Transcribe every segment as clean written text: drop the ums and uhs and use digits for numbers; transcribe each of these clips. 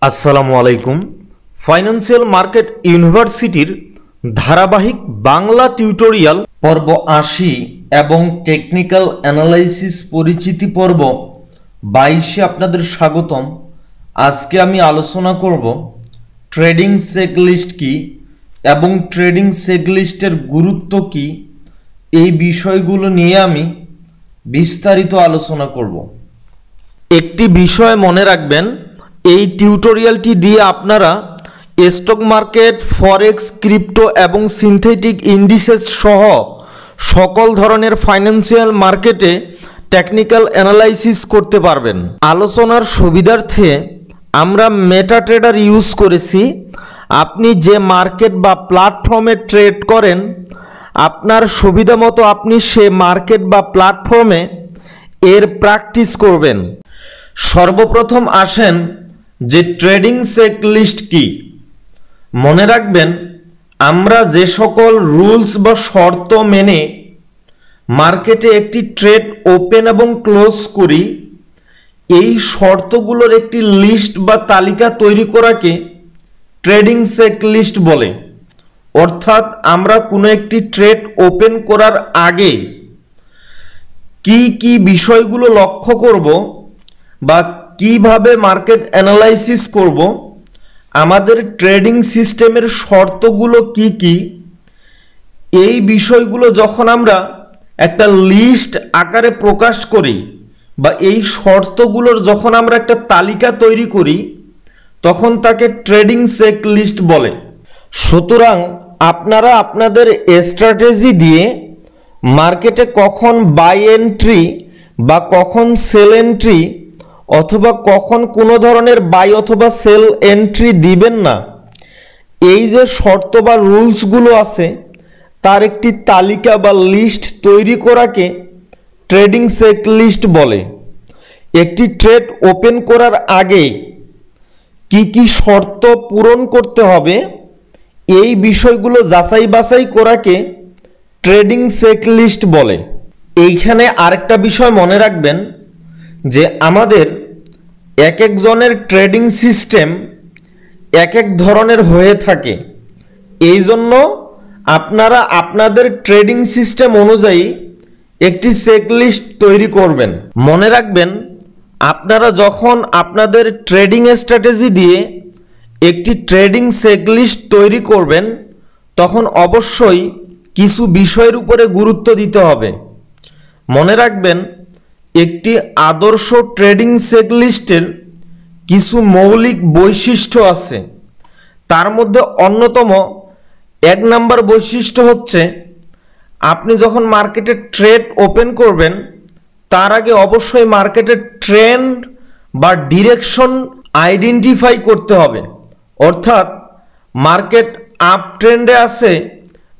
আসসালামু আলাইকুম। Financial market ইউনিভার্সিটির ধারাবাহিক বাংলা টিউটোরিয়াল পর্ব ৮০ এবং টেকনিক্যাল অ্যানালাইসিস পরিচিতি পর্ব ২২-এ আপনাদের স্বাগতম। আজকে আমি আলোচনা করব ট্রেডিং চেকলিস্ট কি এবং ট্রেডিং চেকলিস্টের গুরুত্ব কি, এই বিষয়গুলো নিয়ে আমি বিস্তারিত আলোচনা করব। একটি বিষয় মনে রাখবেন, এই টিউটোরিয়ালটি দিয়ে আপনারা স্টক মার্কেট, ফরেক্স, ক্রিপ্টো এবং সিনথেটিক ইন্ডিসেস সহ সকল ধরনের ফাইন্যান্সিয়াল মার্কেটে টেকনিক্যাল অ্যানালাইসিস করতে পারবেন। আলোচনার সুবিধার্থে আমরা মেটা ট্রেডার ইউজ করেছি। আপনি যে মার্কেট বা প্ল্যাটফর্মে ট্রেড করেন, আপনার সুবিধা মতো আপনি সে মার্কেট বা প্ল্যাটফর্মে এর প্র্যাকটিস করবেন। সর্বপ্রথম আসেন যে ট্রেডিং চেকলিস্ট কি। মনে রাখবেন, আমরা যে সকল রুলস বা শর্ত মেনে মার্কেটে একটি ট্রেড ওপেন এবং ক্লোজ করি, এই শর্তগুলোর একটি লিস্ট বা তালিকা তৈরি করাকে ট্রেডিং চেকলিস্ট বলে। অর্থাৎ আমরা কোনো একটি ট্রেড ওপেন করার আগে কি কি বিষয়গুলো লক্ষ্য করব বা কিভাবে মার্কেট অ্যানালাইসিস করব, আমাদের ট্রেডিং সিস্টেমের শর্তগুলো কি কি, এই বিষয়গুলো যখন আমরা একটা লিস্ট আকারে প্রকাশ করি বা এই শর্তগুলোর যখন আমরা একটা তালিকা তৈরি করি, তখন তাকে ট্রেডিং চেকলিস্ট বলে। সুতরাং আপনারা আপনাদের স্ট্র্যাটেজি দিয়ে মার্কেটে কখন বাই এন্ট্রি বা কখন সেল এন্ট্রি অথবা কখন কোনো ধরনের বাই অথবা সেল এন্ট্রি দিবেন না, এই যে শর্ত বা রুলসগুলো আছে তার একটি তালিকা বা লিস্ট তৈরি করাকে ট্রেডিং চেকলিস্ট বলে। একটি ট্রেড ওপেন করার আগে কি কি শর্ত পূরণ করতে হবে, এই বিষয়গুলো যাচাই বাছাই করাকে ট্রেডিং চেকলিস্ট বলে। এইখানে আরেকটা বিষয় মনে রাখবেন যে আমাদের এক একজনের ট্রেডিং সিস্টেম এক এক ধরনের হয়ে থাকে। এই জন্য আপনারা আপনাদের ট্রেডিং সিস্টেম অনুযায়ী একটি চেকলিস্ট তৈরি করবেন। মনে রাখবেন, আপনারা যখন আপনাদের ট্রেডিং স্ট্র্যাটেজি দিয়ে একটি ট্রেডিং চেকলিস্ট তৈরি করবেন, তখন অবশ্যই কিছু বিষয়ের উপরে গুরুত্ব দিতে হবে। মনে রাখবেন, একটি আদর্শ ট্রেডিং চেকলিস্টের কিছু মৌলিক বৈশিষ্ট্য আছে। তার মধ্যে অন্যতম ১ নাম্বার বৈশিষ্ট্য হচ্ছে, আপনি যখন মার্কেটে ট্রেড ওপেন করবেন তার আগে অবশ্যই মার্কেটের ট্রেন্ড বা ডিরেকশন আইডেন্টিফাই করতে হবে। অর্থাৎ মার্কেট আপ ট্রেন্ডে আছে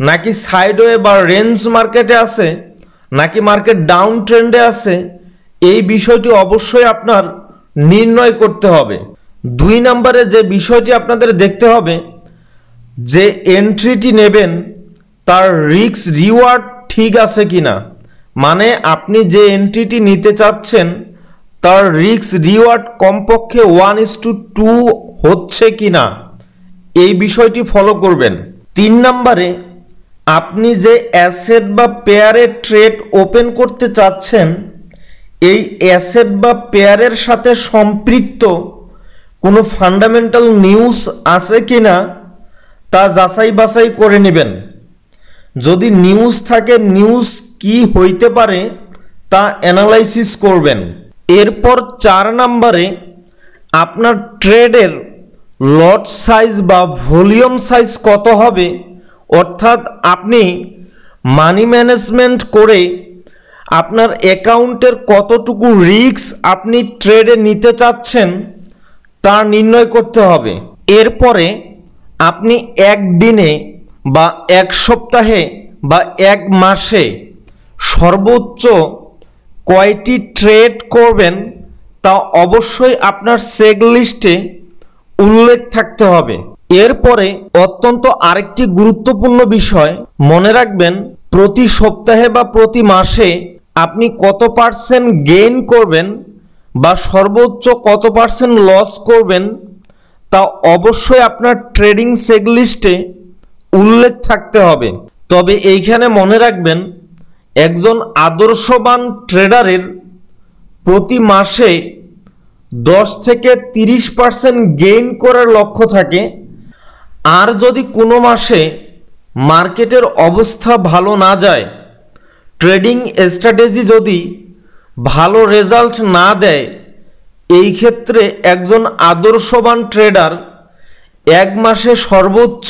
নাকি সাইডওয়ে বা রেঞ্জ মার্কেটে আছে নাকি মার্কেট ডাউন ট্রেন্ডে আছে, এই বিষয়টি অবশ্যই আপনার নির্ণয় করতে হবে। ২ নম্বরে যে বিষয়টি আপনাদের দেখতে হবে, যে এন্ট্রিটি নেবেন তার রিস্ক রিওয়ার্ড ঠিক আছে কিনা। মানে আপনি যে এন্ট্রিটি নিতে চাচ্ছেন তার রিস্ক রিওয়ার্ড কমপক্ষে 1:2 হচ্ছে কিনা, এই বিষয়টি ফলো করবেন। ৩ নম্বরে আপনি যে অ্যাসেট বা পেয়ারে ট্রেড ওপেন করতে চাচ্ছেন, এই অ্যাসেট বা পেয়ারের সাথে সম্পৃক্ত কোনো ফান্ডামেন্টাল নিউজ আছে কিনা তা যাচাই বাছাই করে নেবেন। যদি নিউজ থাকে, নিউজ কি হইতে পারে তা অ্যানালাইসিস করবেন। এরপর ৪ নম্বরে আপনার ট্রেডের লট সাইজ বা ভলিউম সাইজ কত হবে, অর্থাৎ আপনি মানি ম্যানেজমেন্ট করে আপনার অ্যাকাউন্টের কতটুকু রিস্ক আপনি ট্রেডে নিতে চাচ্ছেন তা নির্ণয় করতে হবে। এরপরে আপনি একদিনে বা এক সপ্তাহে বা এক মাসে সর্বোচ্চ কয়টি ট্রেড করবেন তা অবশ্যই আপনার চেকলিস্টে উল্লেখ থাকতে হবে। এরপরে অত্যন্ত আরেকটি গুরুত্বপূর্ণ বিষয় মনে রাখবেন, প্রতি সপ্তাহে বা প্রতি মাসে আপনি কত % গেইন করবেন বা সর্বোচ্চ কত % লস করবেন তা অবশ্যই আপনার ট্রেডিং সেগলিস্টে উল্লেখ থাকতে হবে। তবে এইখানে মনে রাখবেন, একজন আদর্শবান ট্রেডারের প্রতি মাসে 10 থেকে 30% গেইন করার লক্ষ্য থাকে। আর যদি কোনো মাসে মার্কেটের অবস্থা ভালো না যায়, ট্রেডিং স্ট্র্যাটেজি যদি ভালো রেজাল্ট না দেয়, এই ক্ষেত্রে একজন আদর্শবান ট্রেডার এক মাসে সর্বোচ্চ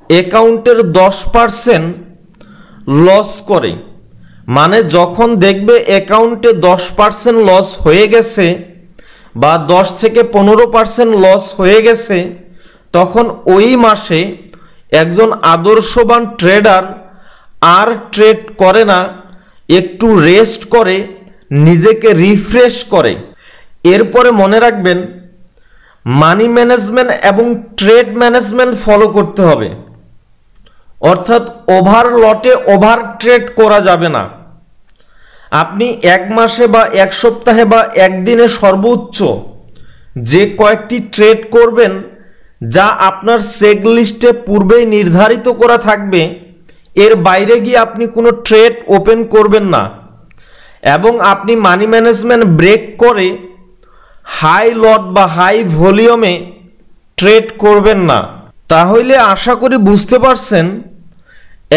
অ্যাকাউন্টের 10% লস করে। মানে যখন দেখবে অ্যাকাউন্টে 10% লস হয়ে গেছে বা 10 থেকে 15% লস হয়ে গেছে, তখন ওই মাসে একজন আদর্শবান ট্রেডার আর ট্রেড করে না, একটু রেস্ট করে, নিজেকে রিফ্রেশ করে। এরপরে মনে রাখবেন, মানি ম্যানেজমেন্ট এবং ট্রেড ম্যানেজমেন্ট ফলো করতে হবে। অর্থাৎ ওভার লটে ওভার ট্রেড করা যাবে না। আপনি এক মাসে বা এক সপ্তাহে বা একদিনে সর্বোচ্চ যে কয়েকটি ট্রেড করবেন, যা আপনার সেগ লিস্টে পূর্বেই নির্ধারিত করা থাকবে, এর বাইরে গিয়ে আপনি কোনো ট্রেড ওপেন করবেন না। এবং আপনি মানি ম্যানেজমেন্ট ব্রেক করে হাই লট বা হাই ভলিউমে ট্রেড করবেন না। তাহলে আশা করি বুঝতে পারছেন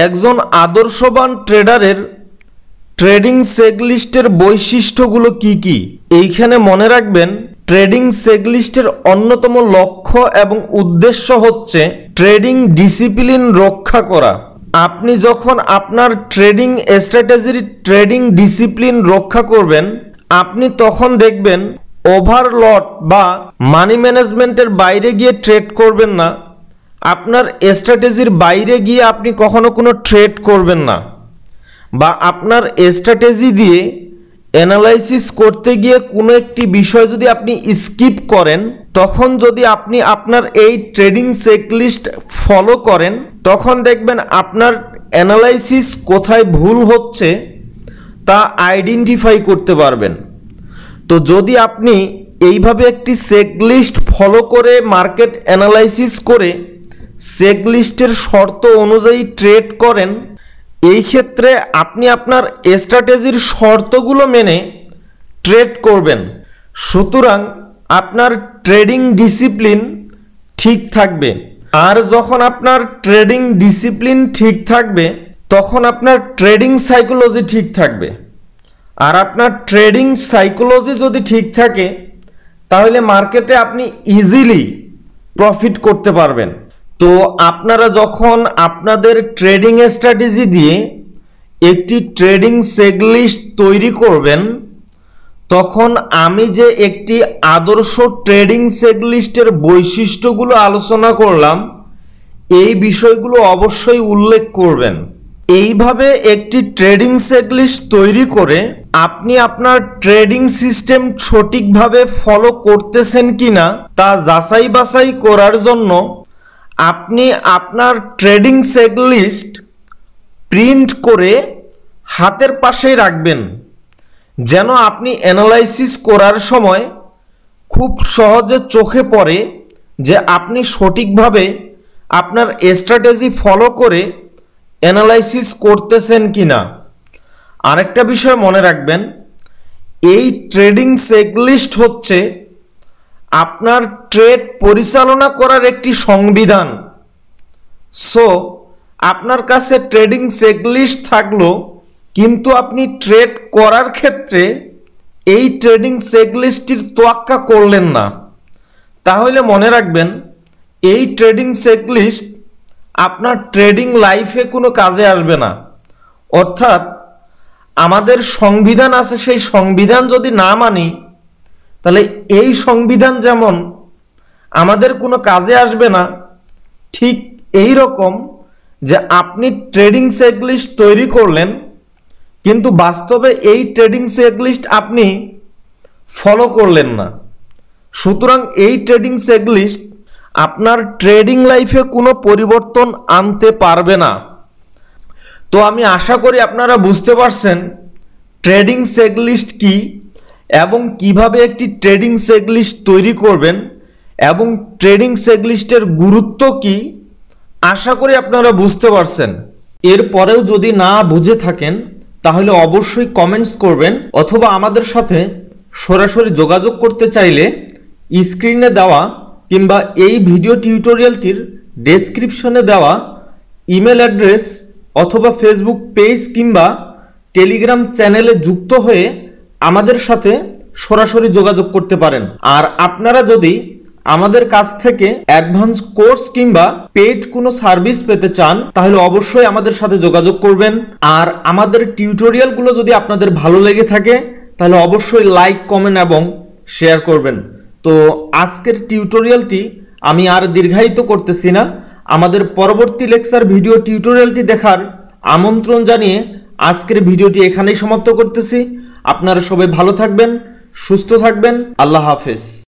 একজন আদর্শবান ট্রেডারের ট্রেডিং সেগলিস্টের বৈশিষ্ট্যগুলো কি কি। এইখানে মনে রাখবেন, ট্রেডিং সেগলিস্টের অন্যতম লক্ষ্য এবং উদ্দেশ্য হচ্ছে ট্রেডিং ডিসিপ্লিন রক্ষা করা। আপনি যখন আপনার ট্রেডিং স্ট্র্যাটেজির ট্রেডিং ডিসিপ্লিন রক্ষা করবেন, আপনি তখন দেখবেন ওভারলট বা মানি ম্যানেজমেন্টের বাইরে গিয়ে ট্রেড করবেন না। আপনার স্ট্র্যাটেজির বাইরে গিয়ে আপনি কখনো কোনো ট্রেড করবেন না, বা আপনার স্ট্র্যাটেজি দিয়ে অ্যানালাইসিস করতে গিয়ে কোনো একটি বিষয় যদি আপনি স্কিপ করেন, তখন যদি আপনি আপনার এই ট্রেডিং চেকলিস্ট ফলো করেন, তখন দেখবেন আপনার অ্যানালাইসিস কোথায় ভুল হচ্ছে তা আইডেন্টিফাই করতে পারবেন। তো যদি আপনি এইভাবে একটি চেকলিস্ট ফলো করে মার্কেট অ্যানালাইসিস করে চেকলিস্টের শর্ত অনুযায়ী ট্রেড করেন, এই ক্ষেত্রে আপনি আপনার স্ট্র্যাটেজির শর্তগুলো মেনে ট্রেড করবেন। সুতরাং আপনার ট্রেডিং ডিসিপ্লিন ঠিক থাকবে। আর যখন আপনার ট্রেডিং ডিসিপ্লিন ঠিক থাকবে, তখন আপনার ট্রেডিং সাইকোলজি ঠিক থাকবে। আর আপনার ট্রেডিং সাইকোলজি যদি ঠিক থাকে, তাহলে মার্কেটে আপনি ইজিলি প্রফিট করতে পারবেন। তো আপনারা যখন আপনাদের ট্রেডিং স্ট্র্যাটেজি দিয়ে একটি ট্রেডিং সেগলিস্ট তৈরি করবেন, তখন আমি যে একটি আদর্শ ট্রেডিং সেগলিস্টের বৈশিষ্ট্যগুলো আলোচনা করলাম, এই বিষয়গুলো অবশ্যই উল্লেখ করবেন। এইভাবে একটি ট্রেডিং সেগলিস্ট তৈরি করে আপনি আপনার ট্রেডিং সিস্টেম সঠিকভাবে ফলো করতেছেন কিনা তা যাচাই বাছাই করার জন্য আপনি আপনার ট্রেডিং সেগলিস্ট প্রিন্ট করে হাতের পাশেই রাখবেন, যেন আপনি অ্যানালাইসিস করার সময় খুব সহজে চোখে পড়ে যে আপনি সঠিকভাবে আপনার স্ট্র্যাটেজি ফলো করে অ্যানালাইসিস করতেছেন কিনা। আরেকটা বিষয় মনে রাখবেন, এই ট্রেডিং চেকলিস্ট হচ্ছে আপনার ট্রেড পরিচালনা করার একটি সংবিধান। সো আপনার কাছে ট্রেডিং চেকলিস্ট থাকলো, কিন্তু আপনি ট্রেড করার ক্ষেত্রে এই ট্রেডিং চেকলিস্টটির তোয়াক্কা করলেন না, তাহলে মনে রাখবেন এই ট্রেডিং চেকলিস্ট আপনার ট্রেডিং লাইফে কোনো কাজে আসবে না। অর্থাৎ আমাদের সংবিধান আছে, সেই সংবিধান যদি না মানি, তাহলে এই সংবিধান যেমন আমাদের কোনো কাজে আসবে না, ঠিক এই রকম যে আপনি ট্রেডিং চেকলিস্ট তৈরি করলেন, কিন্তু বাস্তবে এই ট্রেডিং চেকলিস্ট আপনি ফলো করলেন না। সুতরাং এই ট্রেডিং চেকলিস্ট আপনার ট্রেডিং লাইফে কোনো পরিবর্তন আনতে পারবে না। তো আমি আশা করি আপনারা বুঝতে পারছেন ট্রেডিং চেকলিস্ট কি এবং কিভাবে একটি ট্রেডিং চেকলিস্ট তৈরি করবেন এবং ট্রেডিং চেকলিস্টের গুরুত্ব কি আশা করি আপনারা বুঝতে পারছেন। এরপরেও যদি না বুঝে থাকেন তাহলে অবশ্যই কমেন্টস করবেন, অথবা আমাদের সাথে সরাসরি যোগাযোগ করতে চাইলে স্ক্রিনে দেওয়া কিংবা এই ভিডিও টিউটোরিয়ালটির ডেসক্রিপশনে দেওয়া ইমেল অ্যাড্রেস অথবা ফেসবুক পেজ কিংবা টেলিগ্রাম চ্যানেলে যুক্ত হয়ে আমাদের সাথে সরাসরি যোগাযোগ করতে পারেন। আর আপনারা যদি আমাদের কাছ থেকে অ্যাডভান্স কোর্স কিংবা পেইড কোনো সার্ভিস পেতে চান তাহলে অবশ্যই আমাদের সাথে যোগাযোগ করবেন। আর আমাদের টিউটোরিয়ালগুলো যদি আপনাদের ভালো লেগে থাকে তাহলে অবশ্যই লাইক, কমেন্ট এবং শেয়ার করবেন। তো আজকের টিউটোরিয়ালটি আমি আর দীর্ঘায়িত করতেছি না, আমাদের পরবর্তী লেকচার ভিডিও টিউটোরিয়ালটি দেখার আমন্ত্রণ জানিয়ে আজকের ভিডিওটি এখানেই সমাপ্ত করতেছি। আপনারা সবাই ভালো থাকবেন, সুস্থ থাকবেন। আল্লাহ হাফেজ।